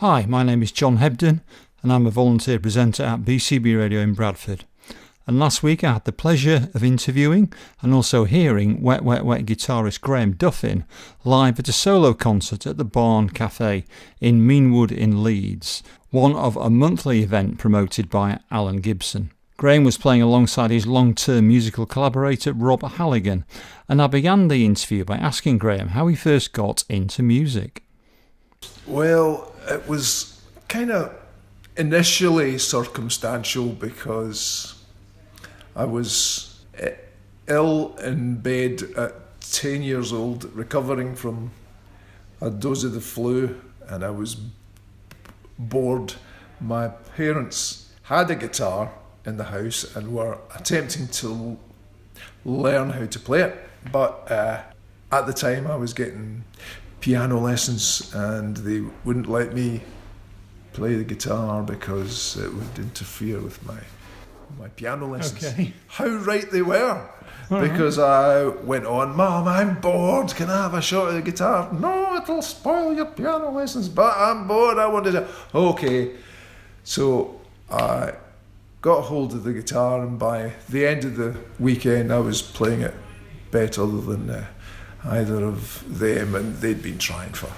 Hi, my name is John Hebden and I'm a volunteer presenter at BCB Radio in Bradford. And last week I had the pleasure of interviewing and also hearing Wet Wet Wet guitarist Graeme Duffin live at a solo concert at the Barn Cafe in Meanwood in Leeds, one of a monthly event promoted by Alan Gibson. Graeme was playing alongside his long-term musical collaborator Rob Halligan, and I began the interview by asking Graeme how he first got into music. Well, it was kind of initially circumstantial because I was ill in bed at 10 years old, recovering from a dose of the flu, and I was bored. My parents had a guitar in the house and were attempting to learn how to play it, but at the time I was getting piano lessons and they wouldn't let me play the guitar because it would interfere with my piano lessons. Okay. How right they were. Because I went on, Mum, I'm bored, can I have a shot of the guitar? No, it'll spoil your piano lessons, but I'm bored, I wanted to. Okay. So I got hold of the guitar, and by the end of the weekend I was playing it better than either of them, and they'd been trying for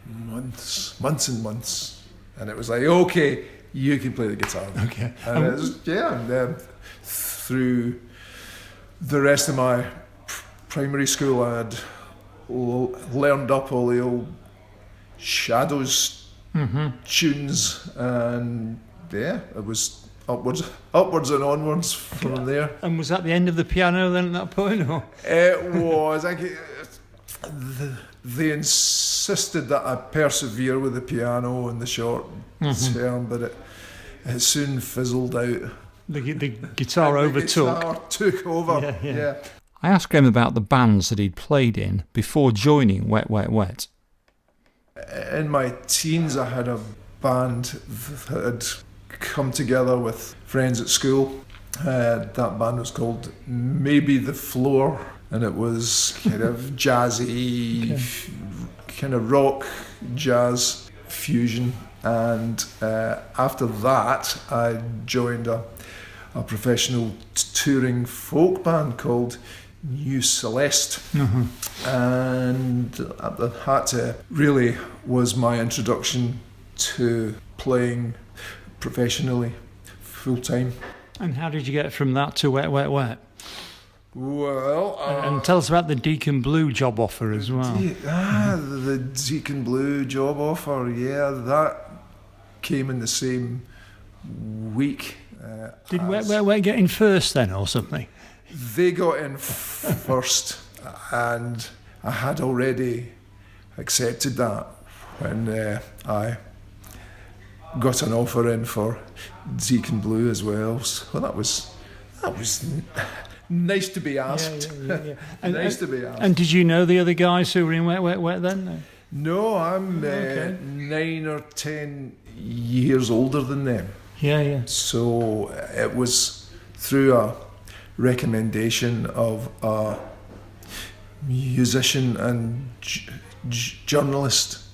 months and months, and it was like, okay, you can play the guitar. Okay. And it was, and through the rest of my primary school I had learned up all the old Shadows tunes, and it was upwards and onwards from there. And was that the end of the piano then at that point? Or? It was. They insisted that I persevere with the piano in the short term, but it soon fizzled out. The guitar overtook. The guitar took over. Yeah. I asked Graeme about the bands that he'd played in before joining Wet Wet Wet. In my teens I had a band that had come together with friends at school. That band was called Maybe the Floor, and it was kind of jazzy, kind of rock, jazz fusion. And after that, I joined a professional touring folk band called New Celeste. And that really was my introduction to playing professionally, full-time. And how did you get from that to Wet Wet Wet? Well... and tell us about the Deacon Blue job offer as well. The Deacon Blue job offer, that came in the same week. Did Wet Wet Wet get in first then or something? They got in first, and I had already accepted that when I got an offer in for Deacon Blue as well. So that was nice to be asked. Yeah. Nice to be asked. And did you know the other guys who were in Wet Wet Wet then? No, I'm 9 or 10 years older than them. Yeah. So it was through a recommendation of a musician and journalist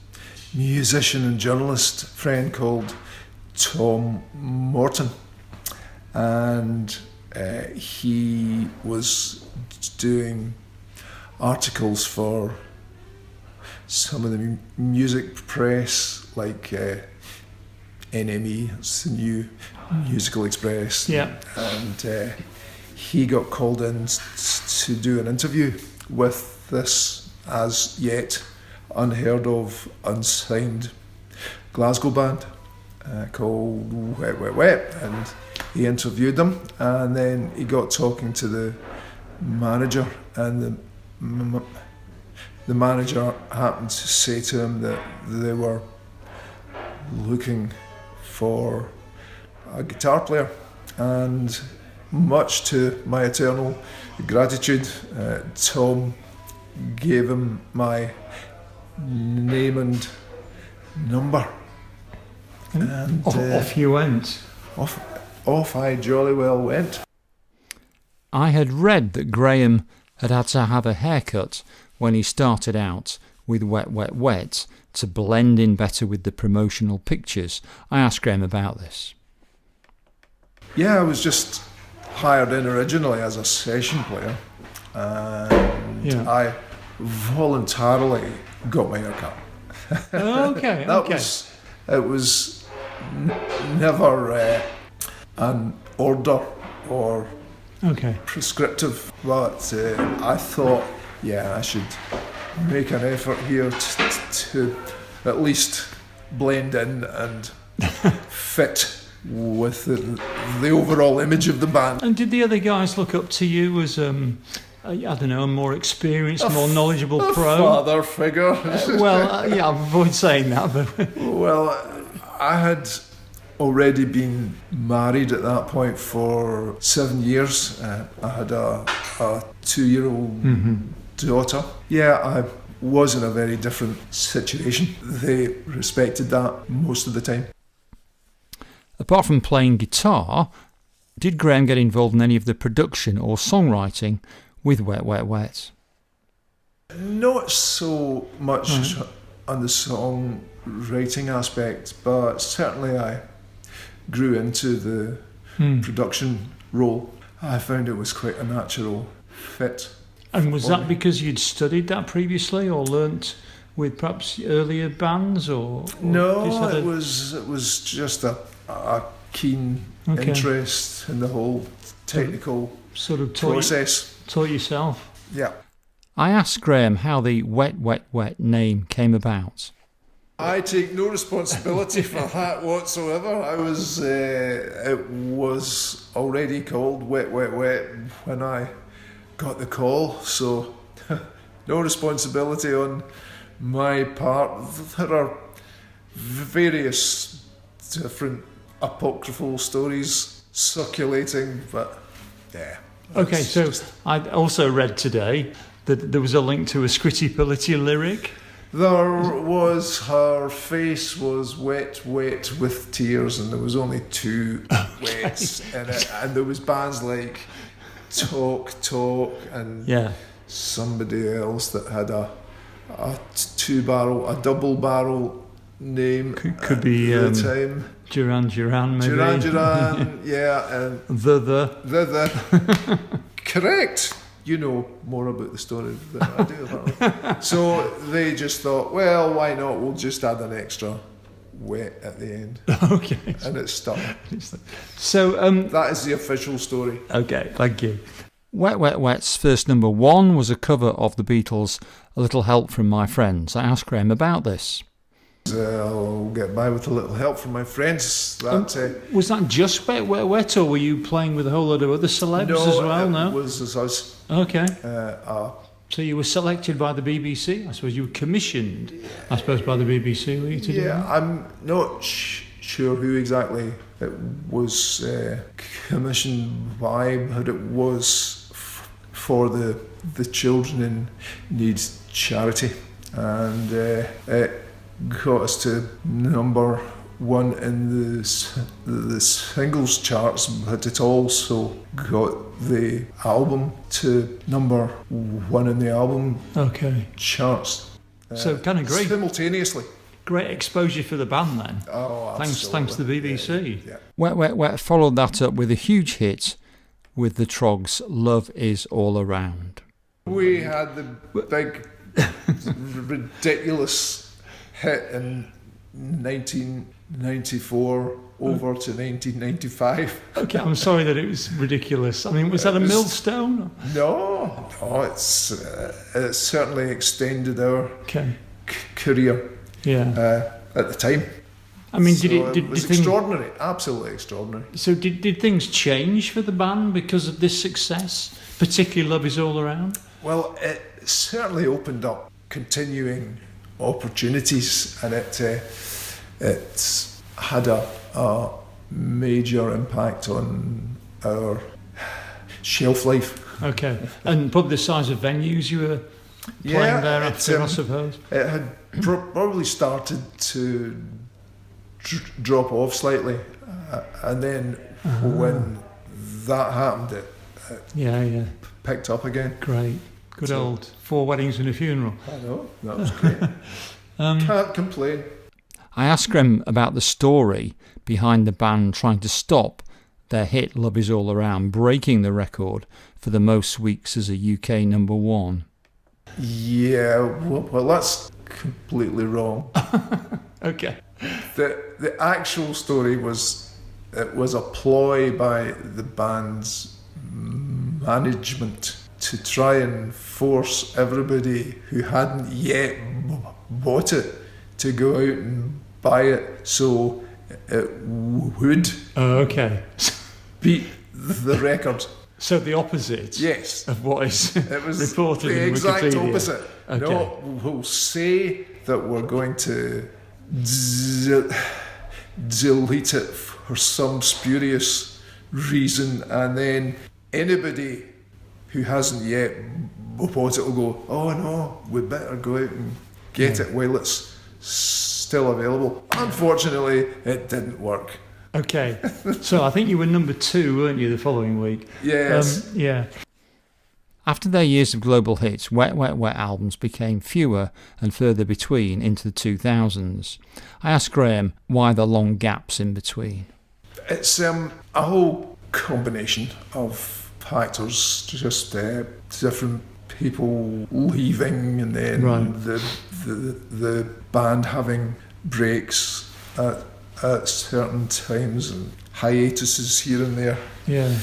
friend called Tom Morton, and he was doing articles for some of the music press, like NME, it's the New Musical Express. And he got called in to do an interview with this as yet unheard of, unsigned Glasgow band called Wet Wet Wet, and he interviewed them, and then he got talking to the manager, and the manager happened to say to him that they were looking for a guitar player, and much to my eternal gratitude, Tom gave him my name and number, and off you went. Off I jolly well went. I had read that Graeme had had to have a haircut when he started out with Wet, Wet, Wet to blend in better with the promotional pictures. I asked Graeme about this. Yeah, I was just hired in originally as a session player, and I voluntarily got my hair cut. Okay, It was never an order or prescriptive, but I thought, I should make an effort here to at least blend in and fit with the overall image of the band. And did the other guys look up to you as a more experienced, more knowledgeable pro? Father figure. I avoid saying that. But well, I had already been married at that point for 7 years. I had a 2-year-old daughter. Yeah, I was in a very different situation. They respected that most of the time. Apart from playing guitar, did Graeme get involved in any of the production or songwriting with Wet, Wet, Wet? Not so much on the songwriting aspect, but certainly I grew into the production role. I found it was quite a natural fit. And was that because you'd studied that previously or learnt with perhaps earlier bands? No, it was just a keen interest in the whole technical sort of process. Taught yourself? Yeah. I asked Graeme how the Wet, Wet, Wet name came about. I take no responsibility for that whatsoever. It was already called Wet, Wet, Wet when I got the call, so no responsibility on my part. There are various different apocryphal stories circulating, but yeah. Okay, so I also read today that there was a link to a Scritti Politti lyric. There was. Her face was wet, wet with tears, and there was only 2 wets in it. And there was bands like Talk, and somebody else that had a double barrel name. Could be at the time. Duran, maybe. Duran, yeah. And the. Correct. You know more about the story than I do, apparently. So they just thought, well, why not? We'll just add an extra wet at the end. Okay. And it stuck. So that is the official story. Okay, thank you. Wet, Wet, Wet's first number 1 was a cover of the Beatles' A Little Help From My Friends. I asked Graeme about this. I'll get by with a little help from my friends. Was that just Wet, Wet, Wet, or were you playing with a whole lot of other celebs as well? No, it was us. Okay. So you were selected by the BBC? I suppose you were commissioned, I suppose, by the BBC, were you, to do that? I'm not sure who exactly it was commissioned by, but it was for the Children in Need charity. And it got us to number 1 in the singles charts, but it also got the album to number 1 in the album charts. So kind of great. Simultaneously. Great exposure for the band then. Oh, absolutely. Thanks to the BBC. Yeah. Wet, Wet, Wet followed that up with a huge hit with the Trogs' Love Is All Around. We had the big, ridiculous hit in 1994 over to 1995. Okay, I'm sorry that it was ridiculous. I mean, was that a millstone? No, it's certainly extended our career at the time. I mean, it was extraordinary, absolutely extraordinary. So did things change for the band because of this success, particularly Love Is All Around? Well, it certainly opened up continuing opportunities, and it had a major impact on our shelf life. Okay, and probably the size of venues you were playing there after, I suppose? It had probably started to drop off slightly, and then when that happened, it picked up again. Great. Good old 4 weddings and a funeral. I know, that was great. Can't complain. I asked Graeme about the story behind the band trying to stop their hit Love Is All Around breaking the record for the most weeks as a UK number 1. Yeah, well that's completely wrong. Okay. The actual story was, it was a ploy by the band's management to try and force everybody who hadn't yet bought it to go out and buy it, so it would beat the record. So the opposite, yes, of what is it was reported the in exact Wikipedia. opposite. Okay. No, we'll say that we're going to delete it for some spurious reason, and then anybody who hasn't yet bought it will go, oh no, we better go out and get it while it's still available. Unfortunately, it didn't work. Okay, so I think you were number 2, weren't you, the following week? Yes. Yeah. After their years of global hits, Wet, Wet, Wet albums became fewer and further between into the 2000s. I asked Graeme why the long gaps in between. It's a whole combination of factors, just different people leaving, and then the band having breaks at certain times and hiatuses here and there. Yeah.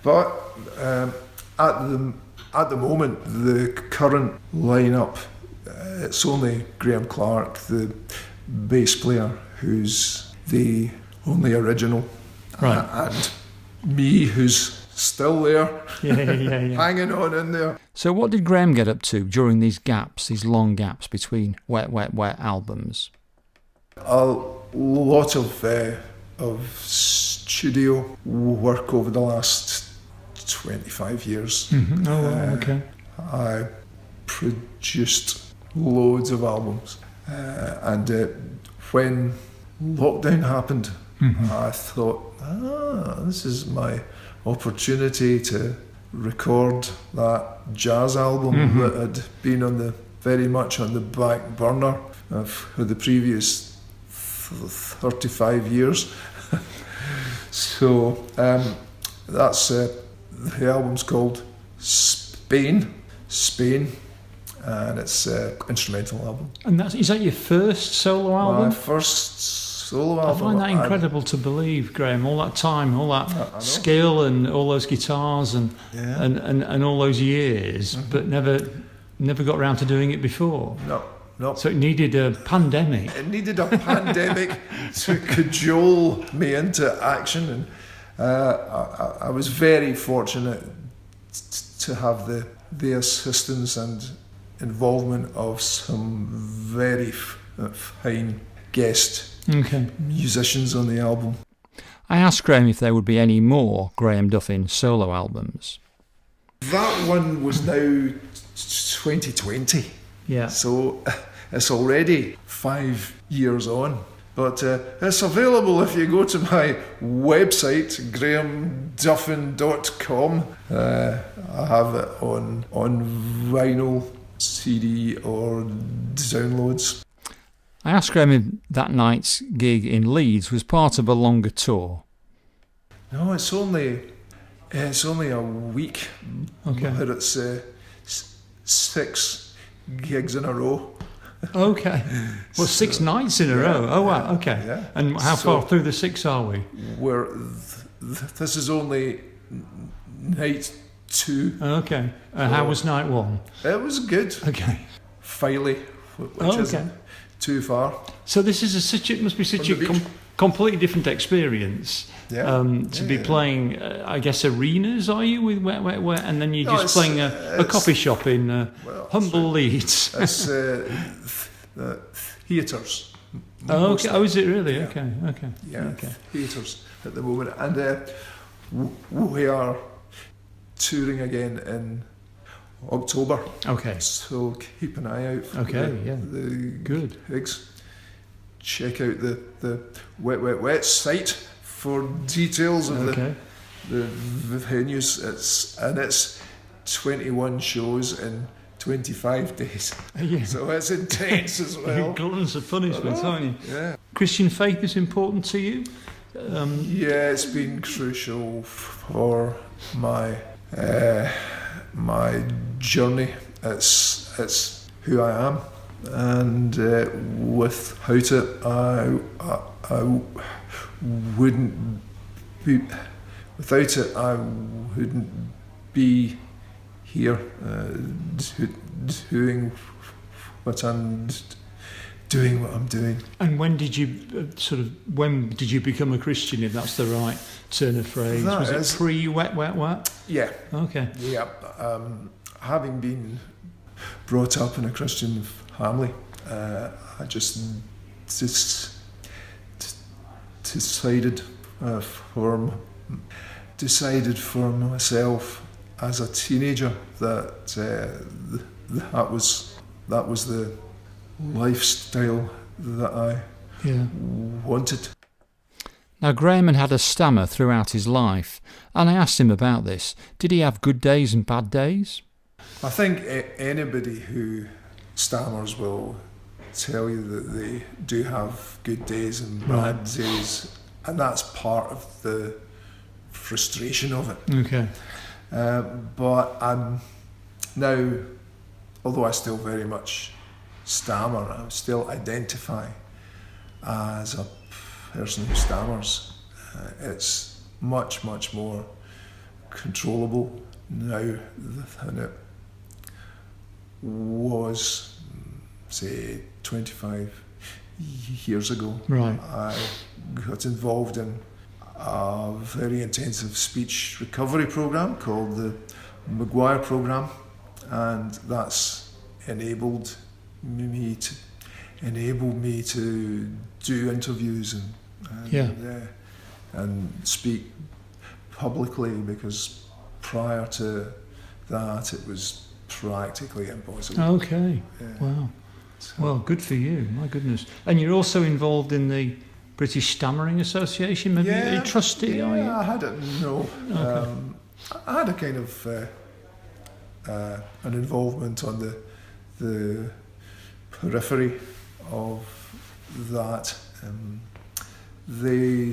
But at the moment, the current lineup, it's only Graeme Clark, the bass player, who's the only original, and me, who's still there, hanging on in there. So what did Graeme get up to during these gaps, these long gaps between Wet, Wet, Wet albums? A lot of studio work over the last 25 years. Mm-hmm. Oh, wow, okay. I produced loads of albums, and when lockdown happened, I thought, this is my opportunity to record that jazz album that had been very much on the back burner for the previous 35 years. So that's the album's called Spain, and it's an instrumental album. And is that your first solo album? My first solo album. I find that incredible to believe, Graeme. All that time, all that skill, and all those guitars, and all those years, but never got around to doing it before. No. So it needed a pandemic. It needed a pandemic to cajole me into action, and I was very fortunate to have the assistance and involvement of some very fine guest musicians on the album. I asked Graeme if there would be any more Graeme Duffin solo albums. That one was now 2020. Yeah. So it's already 5 years on. But it's available if you go to my website, graemeduffin.com. I have it on vinyl, CD or downloads. I asked Graeme if that night's gig in Leeds was part of a longer tour. No, it's only a week. Okay. But it's 6 gigs in a row. Okay. Well, 6 nights in a row. Oh, wow. Okay. Yeah. And how far through the 6 are we? This is only night 2. Okay. How was night 1? It was good. Okay. Filey, which isn't too far. So this is it must be such a completely different experience. To be playing, I guess, arenas, are you, with Wet, Wet, Wet? And then you're just playing a coffee shop in humble Leeds. It's theatres. Oh, okay. Oh, is it really? Yeah. Okay. Yeah, okay. theatres at the moment. And we are touring again in October. Okay. So keep an eye out for the good gigs. Check out the Wet, Wet, Wet site for details of the venues. It's 21 shows in 25 days. Yeah. So it's intense as well. Gluttons of punishment, aren't you? Yeah. Christian faith is important to you? Yeah, it's been crucial for my my journey. It's who I am, and without it, I wouldn't be. Without it, I wouldn't be here doing what I'm doing. And when did you become a Christian, if that's the right turn of phrase? Was it pre-wet, wet, wet? Yeah. Okay. Yeah. Having been brought up in a Christian family, I just decided for myself as a teenager that that was the lifestyle that I wanted. Now, Graeme had a stammer throughout his life, and I asked him about this. Did he have good days and bad days? I think anybody who stammers will tell you that they do have good days and bad days, and that's part of the frustration of it. Okay. But I'm now, although I still very much stammer, I still identify as a person who stammers. It's much, much more controllable now than it was, say, 25 years ago. Right. I got involved in a very intensive speech recovery program called the Maguire program, and that's enabled me to do interviews and speak publicly, because prior to that it was practically impossible. Okay. Wow. So, well, good for you. My goodness. And you're also involved in the British Stammering Association. Maybe are you a trustee? Are you? I had it. No. Okay. I had a kind of an involvement on the periphery of that. They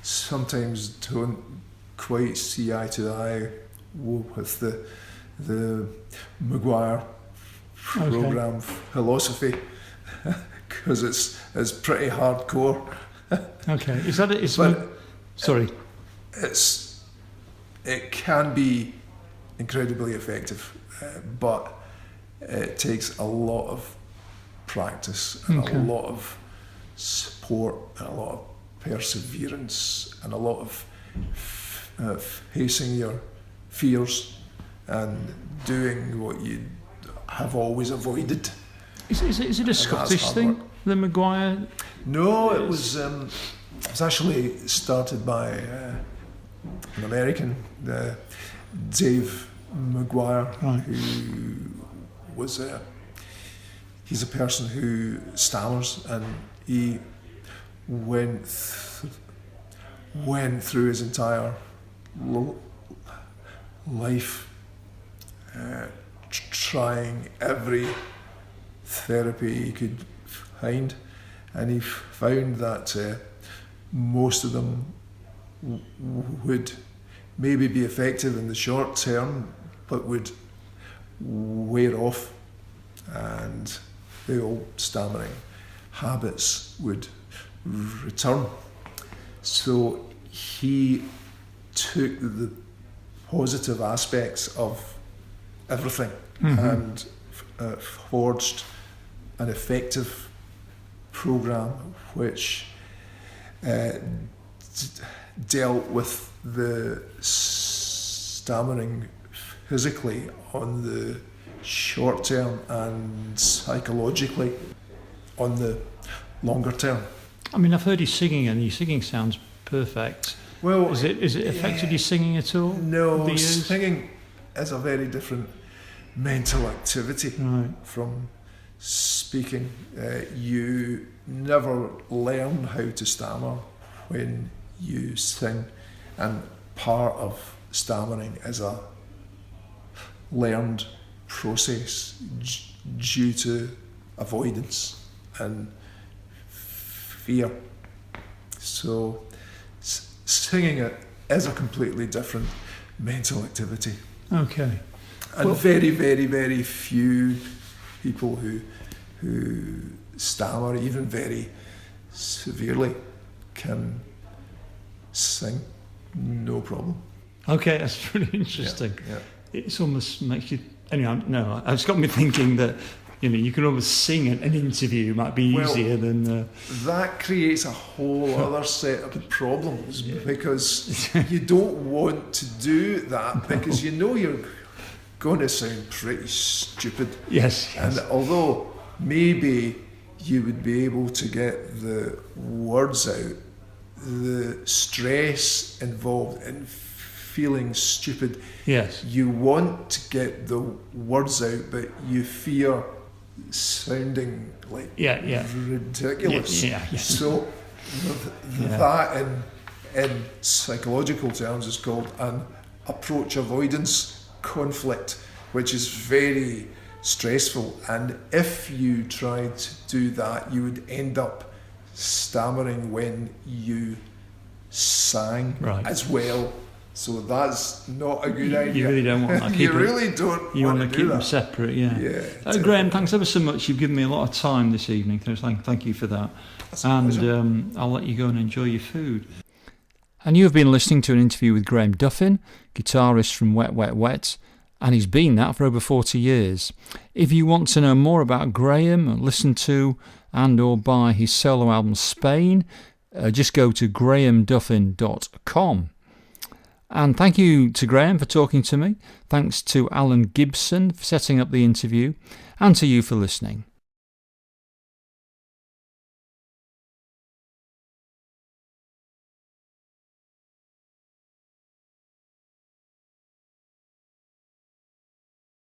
sometimes don't quite see eye to eye with the Maguire program philosophy, because it's pretty hardcore. Okay, is that it? Sorry. It can be incredibly effective, but it takes a lot of practice and a lot of support and a lot of perseverance and a lot of facing your fears and doing what you have always avoided. Is it a Scottish thing, the Maguire? No, it was actually started by an American, Dave Maguire, who was he's a person who stammers, and he went through his entire life trying every therapy he could find, and he found that most of them would maybe be effective in the short term, but would wear off, and the old stammering habits would return. So he took the positive aspects of everything and forged an effective program which dealt with the stammering physically on the short term and psychologically on the longer term. I mean, I've heard you singing, and your singing sounds perfect. Well, is it affected your singing at all? No, singing is a very different mental activity from speaking. You never learn how to stammer when you sing, and part of stammering is a learned process due to avoidance and fear. So singing it is a completely different mental activity. Okay. And very, very, very few people who stammer, even very severely, can sing, no problem. Okay, that's really interesting. Yeah. It's almost makes you... Anyway, no, it's got me thinking that, you can almost sing an interview might be easier than... That creates a whole other set of problems because you don't want to do that because you're going to sound pretty stupid. Yes. And although maybe you would be able to get the words out, the stress involved in feeling stupid. Yes. You want to get the words out, but you fear sounding like ridiculous. Yeah. So that in psychological terms is called an approach avoidance conflict, which is very stressful. And if you tried to do that, you would end up stammering when you sang as well. So that's not a good idea. You really don't want that. You really don't you want to keep them separate, Graeme, thanks ever so much. You've given me a lot of time this evening. Thank you for that. And I'll let you go and enjoy your food. And you have been listening to an interview with Graeme Duffin, guitarist from Wet Wet Wet, and he's been that for over 40 years. If you want to know more about Graeme, or listen to and or buy his solo album Spain, just go to graemeduffin.com. And thank you to Graeme for talking to me. Thanks to Alan Gibson for setting up the interview, and to you for listening.